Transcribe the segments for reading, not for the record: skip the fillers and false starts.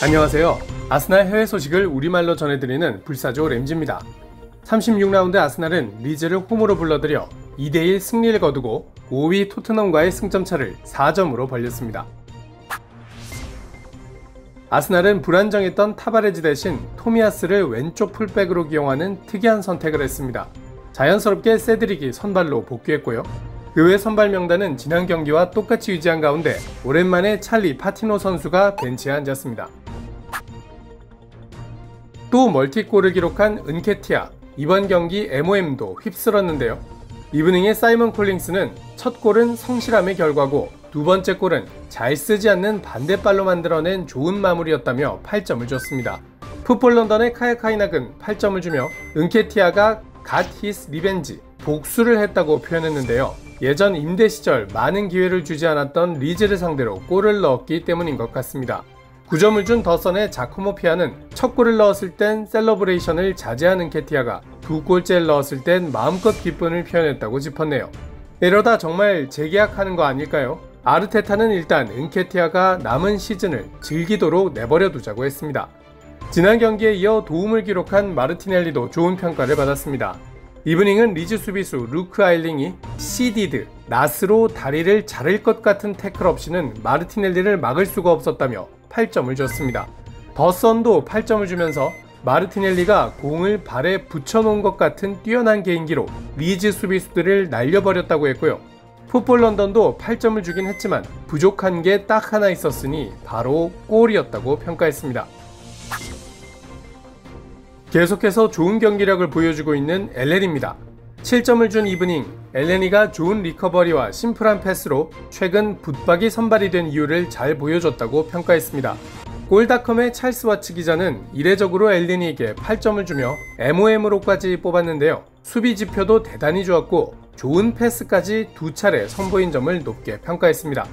안녕하세요. 아스날 해외 소식을 우리말로 전해드리는 불사조 램지입니다. 36라운드 아스날은 리즈를 홈으로 불러들여 2대1 승리를 거두고 5위 토트넘과의 승점차를 4점으로 벌렸습니다. 아스날은 불안정했던 타바레즈 대신 토미야스를 왼쪽 풀백으로 기용하는 특이한 선택을 했습니다. 자연스럽게 세드릭이 선발로 복귀했고요. 그 외 선발 명단은 지난 경기와 똑같이 유지한 가운데 오랜만에 찰리 파티노 선수가 벤치에 앉았습니다. 또 멀티골을 기록한 은케티아, 이번 경기 MOM도 휩쓸었는데요. 이브닝의 사이먼 콜링스는 첫 골은 성실함의 결과고 두 번째 골은 잘 쓰지 않는 반대발로 만들어낸 좋은 마무리였다며 8점을 줬습니다. 풋볼 런던의 카야 카이낙은 8점을 주며 은케티아가 got his revenge, 복수를 했다고 표현했는데요. 예전 임대 시절 많은 기회를 주지 않았던 리즈를 상대로 골을 넣었기 때문인 것 같습니다. 9점을 준 더선의 자코모 피아는 첫 골을 넣었을 땐 셀러브레이션을 자제하는 케티아가 두 골째를 넣었을 땐 마음껏 기쁨을 표현했다고 짚었네요. 이러다 정말 재계약하는 거 아닐까요? 아르테타는 일단 은케티아가 남은 시즌을 즐기도록 내버려 두자고 했습니다. 지난 경기에 이어 도움을 기록한 마르티넬리도 좋은 평가를 받았습니다. 이브닝은 리즈 수비수 루크 아일링이 시디드, 낫으로 다리를 자를 것 같은 태클 없이는 마르티넬리를 막을 수가 없었다며 8점을 줬습니다. 더선도 8점을 주면서 마르티넬리가 공을 발에 붙여놓은 것 같은 뛰어난 개인기로 리즈 수비수들을 날려버렸다고 했고요. 풋볼 런던도 8점을 주긴 했지만 부족한 게 딱 하나 있었으니 바로 골이었다고 평가했습니다. 계속해서 좋은 경기력을 보여주고 있는 엘렌입니다. 7점을 준 이브닝, 엘레니가 좋은 리커버리와 심플한 패스로 최근 붙박이 선발이 된 이유를 잘 보여줬다고 평가했습니다. 골닷컴의 찰스 와츠 기자는 이례적으로 엘레니에게 8점을 주며 MOM으로까지 뽑았는데요. 수비 지표도 대단히 좋았고 좋은 패스까지 두 차례 선보인 점을 높게 평가했습니다.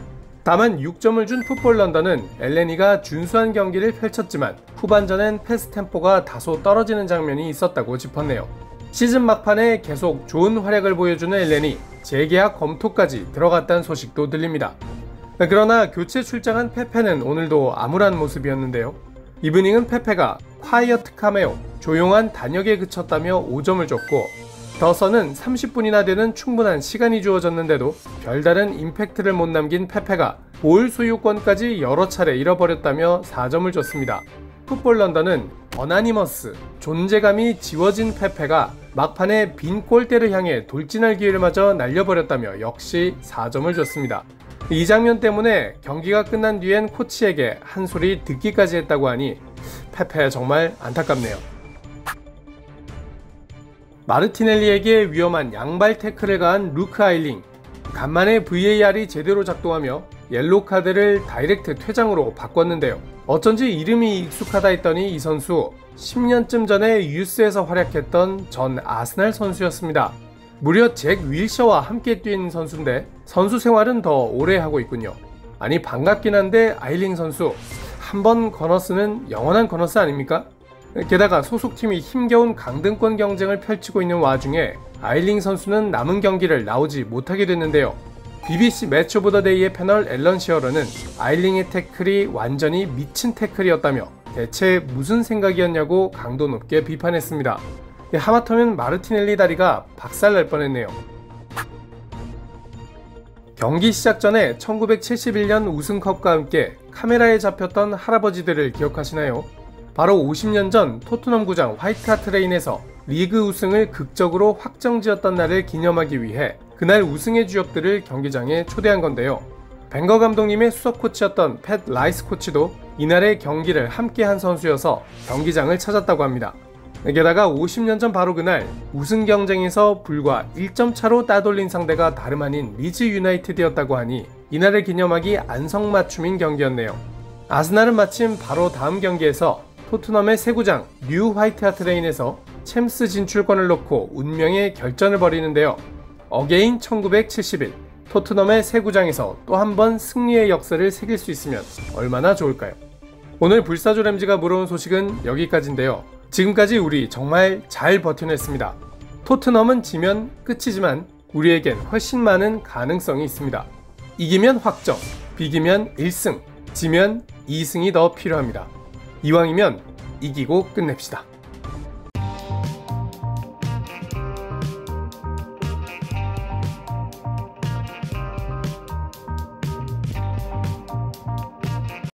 다만 6점을 준 풋볼 런던은 엘레니가 준수한 경기를 펼쳤지만 후반전엔 패스 템포가 다소 떨어지는 장면이 있었다고 짚었네요. 시즌 막판에 계속 좋은 활약을 보여주는 엘렌이 재계약 검토까지 들어갔다는 소식도 들립니다. 그러나 교체 출장한 페페는 오늘도 암울한 모습이었는데요. 이브닝은 페페가 콰이어트 카메오, 조용한 단역에 그쳤다며 5점을 줬고 더선은 30분이나 되는 충분한 시간이 주어졌는데도 별다른 임팩트를 못 남긴 페페가 볼 소유권까지 여러 차례 잃어버렸다며 4점을 줬습니다. 풋볼 런던은 어나니머스, 존재감이 지워진 페페가 막판에 빈 골대를 향해 돌진할 기회를 마저 날려버렸다며 역시 4점을 줬습니다. 이 장면 때문에 경기가 끝난 뒤엔 코치에게 한 소리 듣기까지 했다고 하니 페페 정말 안타깝네요. 마르티넬리에게 위험한 양발 태클을 가한 루크 아일링, 간만에 VAR이 제대로 작동하며 옐로우 카드를 다이렉트 퇴장으로 바꿨는데요. 어쩐지 이름이 익숙하다 했더니 이 선수 10년쯤 전에 유스에서 활약했던 전 아스날 선수였습니다. 무려 잭 윌셔와 함께 뛴 선수인데 선수 생활은 더 오래 하고 있군요. 아니 반갑긴 한데 아일링 선수 한번 거너스는 영원한 거너스 아닙니까? 게다가 소속팀이 힘겨운 강등권 경쟁을 펼치고 있는 와중에 아일링 선수는 남은 경기를 나오지 못하게 됐는데요. BBC 매치 오브 더 데이의 패널 앨런 시어러는 아일링의 태클이 완전히 미친 태클이었다며 대체 무슨 생각이었냐고 강도 높게 비판했습니다. 하마터면 마르티넬리 다리가 박살날 뻔했네요. 경기 시작 전에 1971년 우승컵과 함께 카메라에 잡혔던 할아버지들을 기억하시나요? 바로 50년 전 토트넘 구장 화이트 하트 레인에서 리그 우승을 극적으로 확정지었던 날을 기념하기 위해 그날 우승의 주역들을 경기장에 초대한 건데요. 벵거 감독님의 수석 코치였던 팻 라이스 코치도 이날의 경기를 함께한 선수여서 경기장을 찾았다고 합니다. 게다가 50년 전 바로 그날 우승 경쟁에서 불과 1점 차로 따돌린 상대가 다름 아닌 리즈 유나이티드였다고 하니 이날을 기념하기 안성맞춤인 경기였네요. 아스날은 마침 바로 다음 경기에서 토트넘의 새 구장 뉴 화이트 하트 레인에서 챔스 진출권을 놓고 운명의 결전을 벌이는데요. 어게인 1971, 토트넘의 새 구장에서 또 한 번 승리의 역사를 새길 수 있으면 얼마나 좋을까요? 오늘 불사조 램지가 물어온 소식은 여기까지인데요. 지금까지 우리 정말 잘 버텨냈습니다. 토트넘은 지면 끝이지만 우리에겐 훨씬 많은 가능성이 있습니다. 이기면 확정, 비기면 1승, 지면 2승이 더 필요합니다. 이왕이면 이기고 끝냅시다.